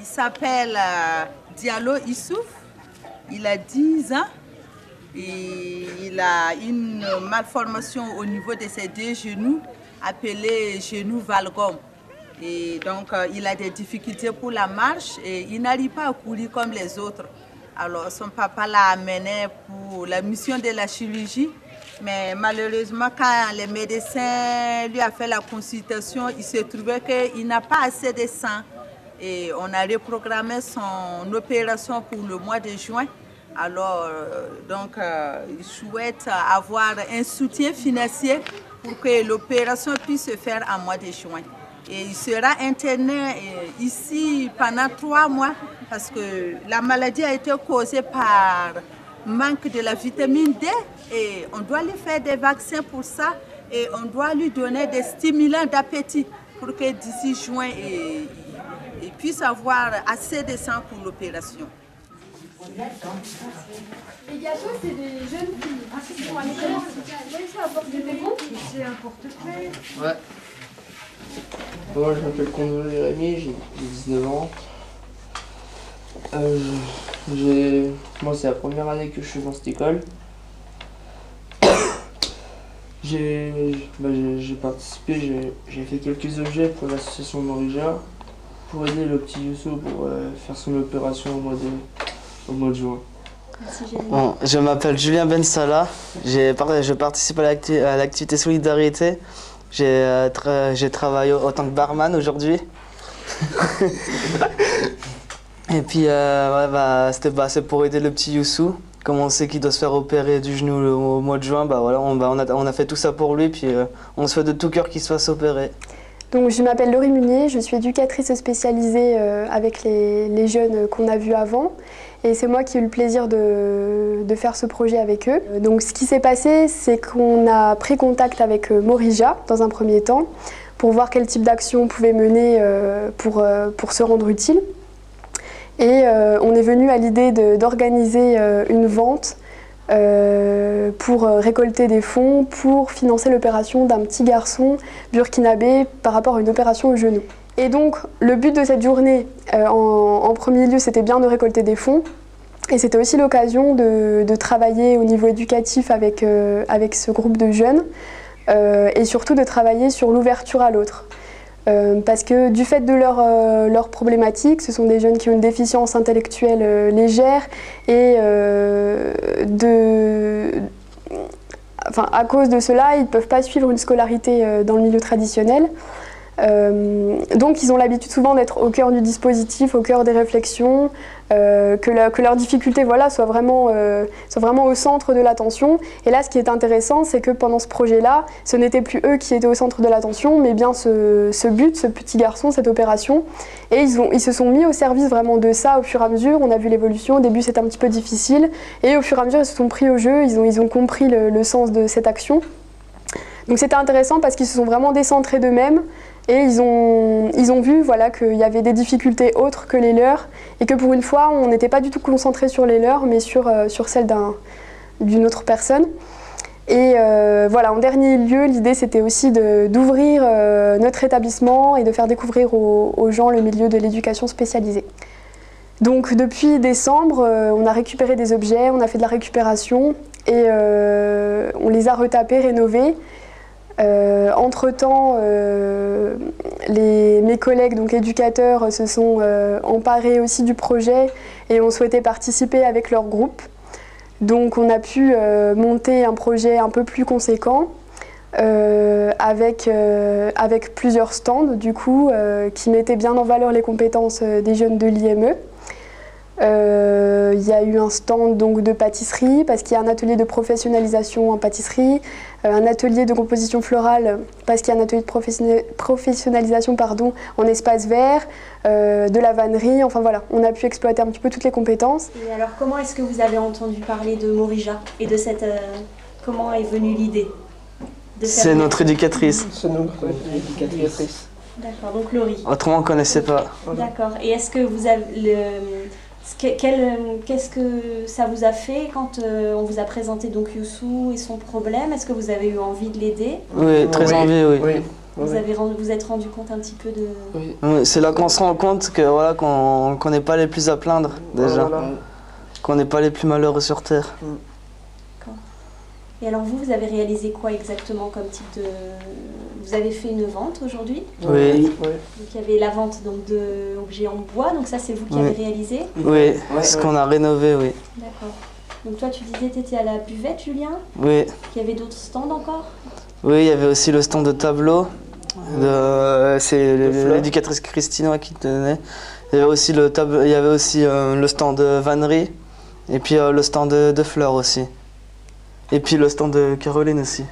Il s'appelle Diallo Issouf. Il a 10 ans et il a une malformation au niveau de ses deux genoux appelée genou valgum. Et donc il a des difficultés pour la marche et il n'arrive pas à courir comme les autres. Alors son papa l'a amené pour la mission de la chirurgie. Mais malheureusement, quand les médecins lui ont fait la consultation, il se trouvait qu'il n'a pas assez de sang. Et on a reprogrammé son opération pour le mois de juin. Alors, il souhaite avoir un soutien financier pour que l'opération puisse se faire en mois de juin. Et il sera interné ici pendant 3 mois parce que la maladie a été causée par manque de la vitamine D et on doit lui faire des vaccins pour ça et on doit lui donner des stimulants d'appétit pour que d'ici juin il puisse avoir assez de sang pour l'opération. Les gâteaux, c'est des jeunes filles. Ah, c'est pour aller ça apporte des bons. C'est un portefeuille. Ouais. Moi, je m'appelle Kondo Jérémy, j'ai 19 ans. Moi, c'est la première année que je suis dans cette école. J'ai participé, j'ai fait quelques objets pour l'association Morija pour aider le petit Youssou pour faire son opération au mois de juin. Bon, je m'appelle Julien Ben Salah, je participe à l'activité solidarité. J'ai travaillé en tant que barman aujourd'hui. Et puis c'est pour aider le petit Youssou. Comme on sait qu'il doit se faire opérer du genou au mois de juin, on a fait tout ça pour lui, puis on se fait de tout cœur qu'il se fasse opérer. Donc, je m'appelle Laurie Munier, je suis éducatrice spécialisée avec les jeunes qu'on a vus avant. Et c'est moi qui ai eu le plaisir de faire ce projet avec eux. Donc ce qui s'est passé, c'est qu'on a pris contact avec Morija dans un premier temps pour voir quel type d'action on pouvait mener pour se rendre utile. Et on est venu à l'idée d'organiser une vente pour récolter des fonds pour financer l'opération d'un petit garçon burkinabé par rapport à une opération au genou. Et donc, le but de cette journée, en premier lieu, c'était bien de récolter des fonds. Et c'était aussi l'occasion de travailler au niveau éducatif avec ce groupe de jeunes et surtout de travailler sur l'ouverture à l'autre. Parce que du fait de leur problématique, ce sont des jeunes qui ont une déficience intellectuelle légère et à cause de cela, ils ne peuvent pas suivre une scolarité dans le milieu traditionnel. Donc ils ont l'habitude souvent d'être au cœur du dispositif, au cœur des réflexions, que leurs difficultés soient vraiment au centre de l'attention. Et là, ce qui est intéressant, c'est que pendant ce projet-là, ce n'étaient plus eux qui étaient au centre de l'attention, mais bien ce petit garçon, cette opération. Et ils se sont mis au service vraiment de ça au fur et à mesure. On a vu l'évolution. Au début, c'était un petit peu difficile. Et au fur et à mesure, ils se sont pris au jeu. Ils ont compris le sens de cette action. Donc c'était intéressant parce qu'ils se sont vraiment décentrés d'eux-mêmes. Et ils ont vu qu'il y avait des difficultés autres que les leurs et que pour une fois, on n'était pas du tout concentré sur les leurs, mais sur celles d'une autre personne. Et en dernier lieu, l'idée c'était aussi d'ouvrir notre établissement et de faire découvrir aux gens le milieu de l'éducation spécialisée. Donc depuis décembre, on a récupéré des objets, on a fait de la récupération et on les a retapés, rénovés. Entre-temps, mes collègues, donc éducateurs, se sont emparés aussi du projet et ont souhaité participer avec leur groupe. Donc on a pu monter un projet un peu plus conséquent avec plusieurs stands du coup, qui mettaient bien en valeur les compétences des jeunes de l'IME. Il y a eu un stand donc, de pâtisserie parce qu'il y a un atelier de professionnalisation en pâtisserie, un atelier de composition florale parce qu'il y a un atelier de professionnalisation en espace vert, de la vannerie, enfin voilà, on a pu exploiter un petit peu toutes les compétences. Et alors comment est-ce que vous avez entendu parler de Morija et de cette... comment est venue l'idée de faire... C'est notre éducatrice. C'est notre éducatrice. D'accord, donc Laurie. Autrement, on ne connaissait pas. D'accord, et est-ce que vous avez... Qu'est-ce que ça vous a fait quand on vous a présenté donc Youssou et son problème? Est-ce que vous avez eu envie de l'aider? Oui, très envie, oui. vous êtes rendu compte un petit peu de... Oui. Ouais, c'est là qu'on se rend compte que voilà qu'on n'est pas les plus à plaindre déjà, Voilà. qu'on n'est pas les plus malheureux sur Terre. Et alors vous avez réalisé quoi exactement comme type de... Vous avez fait une vente aujourd'hui. Oui. Oui. Donc il y avait la vente d'objets en bois, donc ça c'est vous qui Oui. avez réalisé. Oui, ce qu'on a rénové, oui. D'accord. Donc toi tu disais tu étais à la buvette, Julien, Oui. qu'il y avait d'autres stands encore. Oui, il y avait aussi le stand de tableau. C'est fleurs. l'éducatrice Christine qui tenait. Il y avait aussi le stand de vannerie. Et puis le stand de fleurs aussi. Et puis le stand de Caroline aussi.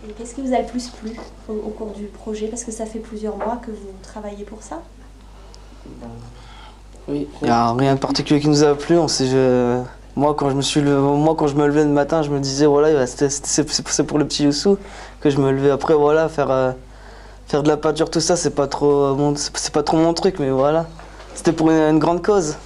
Et qu'est-ce qui vous a le plus plu au cours du projet? Parce que ça fait plusieurs mois que vous travaillez pour ça. Oui. Il n'y a rien de particulier qui nous a plu. Moi, quand je me levais le matin, je me disais, voilà, c'est pour le petit Youssou que je me levais. Après, voilà, faire de la peinture, tout ça, c'est pas trop mon truc, mais voilà. C'était pour une grande cause.